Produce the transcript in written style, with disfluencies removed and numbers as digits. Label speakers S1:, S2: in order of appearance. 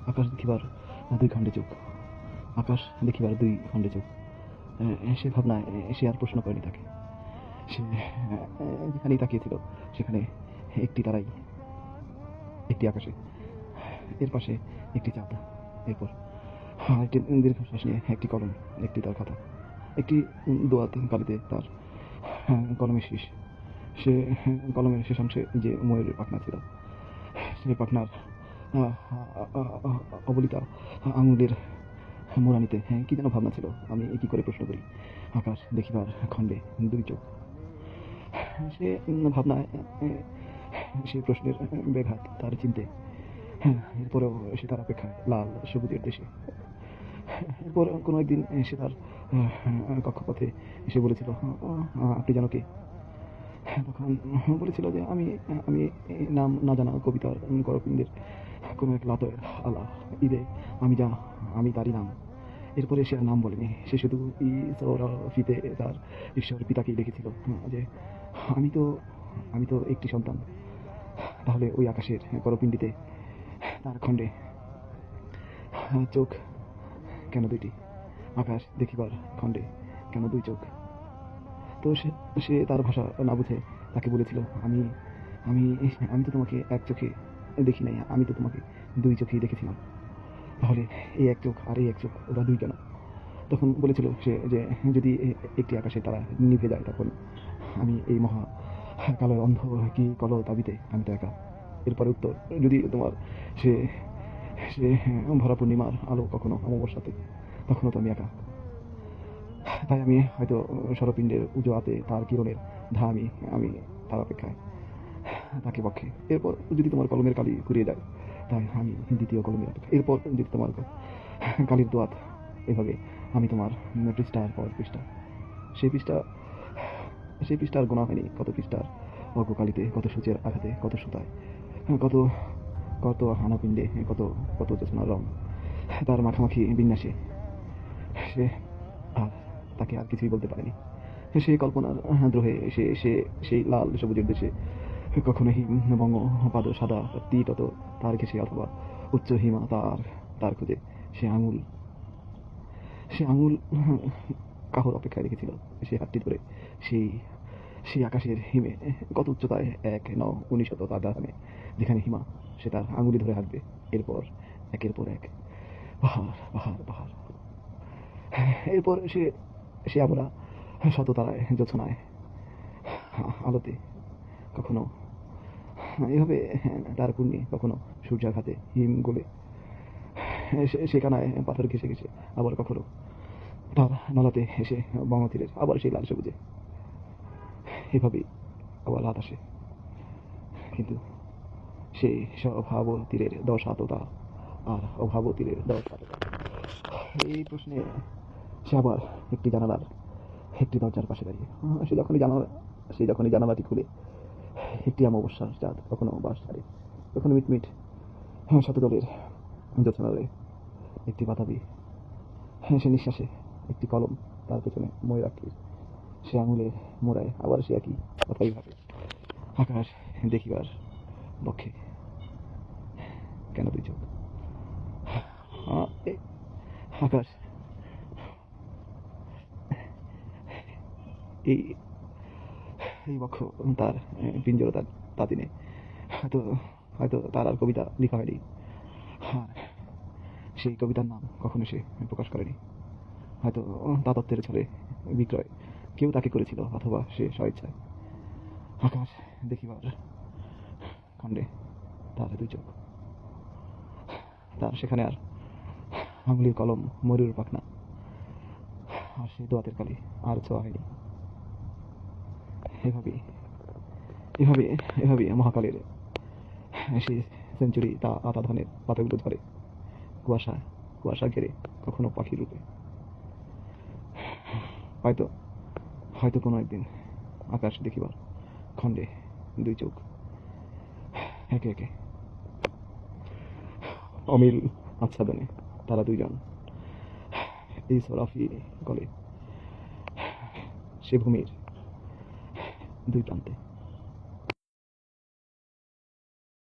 S1: আকাশ দেখিবার দুই খণ্ডে চোখ, আকাশ দেখিবার দুই খণ্ডে চোখ। সে ভাবনায় সে আর প্রশ্ন করেনি তাকে। সে যেখানেই তাকিয়েছিল সেখানে একটি তারাই, একটি আকাশে, এর পাশে একটি চাঁদ, এরপর একটি দীর্ঘশ্বাস নিয়ে একটি কলম, একটি তার খাতা, একটি দোয়াত কালিতে তার কলমের শীষ। সে কলমের শেষাংশে যে ময়ূরের পাখনা ছিল, সে পাখনার অবলিতা আঙুলের মোড়ানিতে কি যেন ভাবনা ছিল। আমি কি করে প্রশ্ন করি। আকাশ দেখিবার খণ্ডে দুই চোখ। সে ভাবনায়, সেই প্রশ্নের ব্যাঘাত তার চিনতে। এরপরেও সে তার অপেক্ষায় লাল সবুজের দেশে। এরপর কোনো একদিন সে তার কক্ষপথে এসে বলেছিল, আপনি জানো কে? তখন বলেছিল যে আমি আমি নাম না জানা কবিতার করপিন্দের কোনো এক লাতের আলা ঈদে আমি তারই নাম। এরপরে সে আর নাম বলেনি। সে শুধু ফিতে তার ঈশ্বর পিতাকেই লিখেছিল যে আমি তো একটি সন্তান। তাহলে ওই আকাশের করপিণ্ডিতে তার খণ্ডে চোখ কেন দুইটি? আকাশ দেখিবার খণ্ডে কেন দুই চোখ? তো সে তার ভাষা না বুঝে তাকে বলেছিল, আমি আমি আমি তো তোমাকে এক চোখে দেখি নাই, আমি তো তোমাকে দুই চোখেই দেখেছিলাম। তাহলে এই এক চোখ আর এই এক চোখ, ওরা দুই কেন? তখন বলেছিল সে যে যদি একটি আকাশে তারা নিভে যায়, তখন আমি এই মহা কালো অন্ধ কি কল দাবিতে আমি তো একা। এরপরে উত্তর, যদি তোমার সে সে ভরা পূর্ণিমার আলো কখনো অমাবস্যাতে, তখনও তো আমি একা। তাই আমি হয়তো সরপিণ্ডের উজোয়াতে তার কিরণের আমি তার অপেক্ষায়, তাকে পক্ষে। এরপর যদি তোমার কলমের কালি ঘুরিয়ে যায়, তাই আমি দ্বিতীয় কলমের অপেক্ষা। এরপর যদি তোমার কালির দোয়াত, এভাবে আমি তোমার পৃষ্ঠার পর পৃষ্ঠা। সেই পৃষ্ঠার গোনা হয়নি কত পৃষ্ঠার অজ্ঞকালিতে, কত সূচের আঘাতে, কত সুতায়, কত কত হানাপিণ্ডে, কত কত জ্যোৎস্নার রং, তার মাখামাখি বিন্যাসে। সে আর তাকে আর কিছুই বলতে পারেনি। সে কল্পনার দ্রোহে সেই লাল সবুজের দেশে কখনো বঙ্গ পাদ সাদা তীরত তার ঘেসে, অথবা উচ্চ হিমা তার খুঁজে সে আঙুল কাহর অপেক্ষায় রেখেছিল। সে হাতটি ধরে সেই আকাশের হিমে, কত উচ্চতায় 1900 তার দাঁড়ানে, যেখানে হিমা সে তার আঙুলি ধরে হাঁটবে। এরপর একের পর এক পাহাড় পাহাড় পাহাড়। এরপর সে আমরা শত তারায়, জ্যোৎস্নায়, আলোতে, কখনো এভাবে তার পূর্ণি, কখনো সূর্যাঘাতে হিম গলে সে কানায় পাথর ঘেসে ঘেসে, আবার কখনো তার নলাতে এসে বঙ্গতীরের, আবার সেই লাল সবুজে। এভাবেই আবার রাত আসে, কিন্তু সেই স্বভাব তীরের 10 আততা আর অভাব তীরের 10 আততা। এই প্রশ্নে সে আবার একটি দরজার পাশে দাঁড়িয়ে। সে যখনই জানালাটি খুলে, একটি অমাবস্যার চাঁদ কখনো বাস ছাড়ে, কখনো মিটমিট শতদলের জ্যোৎস্নারে একটি বাতাবি। সে নিঃশ্বাসে একটি কলম, তার পেছনে ময়ূরাক্ষীর সে আঙুলে মোড়ায়, আবার সে একই কথাই ভাবে। আকাশ দেখিবার পক্ষে কেন দুই চোখ? আকাশ এই বক্ষ তার পিঞ্জরতার তাতিনে, হয়তো তার আর কবিতা লেখা হয়নি। সেই কবিতার নাম কখনো সে প্রকাশ করেনি। হয়তো দাতত্বের ছলে বিক্রয় কেউ তাকে করেছিল, অথবা সে স্বইচ্ছায়। আকাশ দেখিবার খণ্ডে তার দুই চোখ, তার সেখানে আর আঙুলির কলম, ময়ূর পাখনা আর সেই দোয়াতের কালি আর ছোঁয়া হয়নি। এভাবেই মহাকালের সেই সেঞ্চুরি তা আতা ধানের পাতাগুলো ধরে কুয়াশা ঘেরে, কখনো পাখির রূপে। হয়তো কোনো একদিন আকাশ দেখিবার খণ্ডে দুই চোখ একে একে অমিল আচ্ছাদনে তারা দুইজন এই সরাফি গলে সে ভূমির দুই প্রান্তে।